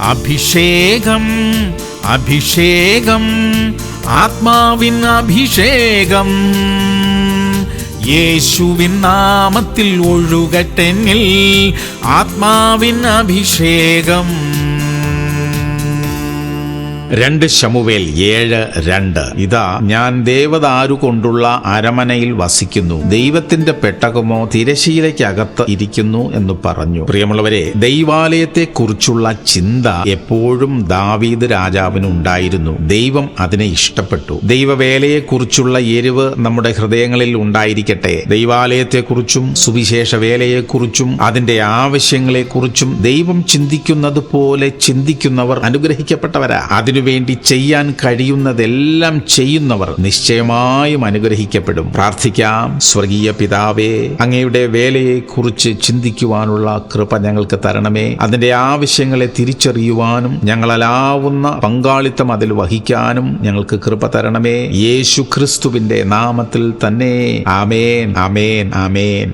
അഭിഷേകം അഭിഷേകം ആത്മാവിൻ അഭിഷേകം യേശുവിൻ നാമത്തിൽ ഒഴുകട്ടെന്നിൽ ആത്മാവിൻ അഭിഷേകം. 2 ശമൂവേൽ 7:2. ഇതാ ഞാൻ ദേവദാരു കൊണ്ടുള്ള അരമനയിൽ വസിക്കുന്നു, ദൈവത്തിന്റെ പെട്ടകമോ തിരശീലയ്ക്കകത്ത് ഇരിക്കുന്നു എന്ന് പറഞ്ഞു. പ്രിയമുള്ളവരെ, ദൈവാലയത്തെ കുറിച്ചുള്ള ചിന്ത എപ്പോഴും ദാവീദ് രാജാവിന് ഉണ്ടായിരുന്നു. ദൈവം അതിനെ ഇഷ്ടപ്പെട്ടു. ദൈവവേലയെക്കുറിച്ചുള്ള എരിവ് നമ്മുടെ ഹൃദയങ്ങളിൽ ഉണ്ടായിരിക്കട്ടെ. ദൈവാലയത്തെക്കുറിച്ചും സുവിശേഷ വേലയെക്കുറിച്ചും അതിന്റെ ആവശ്യങ്ങളെക്കുറിച്ചും ദൈവം ചിന്തിക്കുന്നത് പോലെ ചിന്തിക്കുന്നവർ അനുഗ്രഹിക്കപ്പെട്ടവരാ. വേണ്ടി ചെയ്യാൻ കഴിയുന്നതെല്ലാം ചെയ്യുന്നവർ നിശ്ചയമായും അനുഗ്രഹിക്കപ്പെടും. പ്രാർത്ഥിക്കാം. സ്വർഗീയ പിതാവേ, അങ്ങയുടെ വേലയെക്കുറിച്ച് ചിന്തിക്കുവാനുള്ള കൃപ ഞങ്ങൾക്ക് തരണമേ. അതിന്റെ ആവശ്യങ്ങളെ തിരിച്ചറിയുവാനും ഞങ്ങളാവുന്ന പങ്കാളിത്തം അതിൽ വഹിക്കാനും ഞങ്ങൾക്ക് കൃപ തരണമേ. യേശു ക്രിസ്തുവിന്റെ നാമത്തിൽ തന്നെ. ആമേൻ, ആമേൻ, ആമേൻ.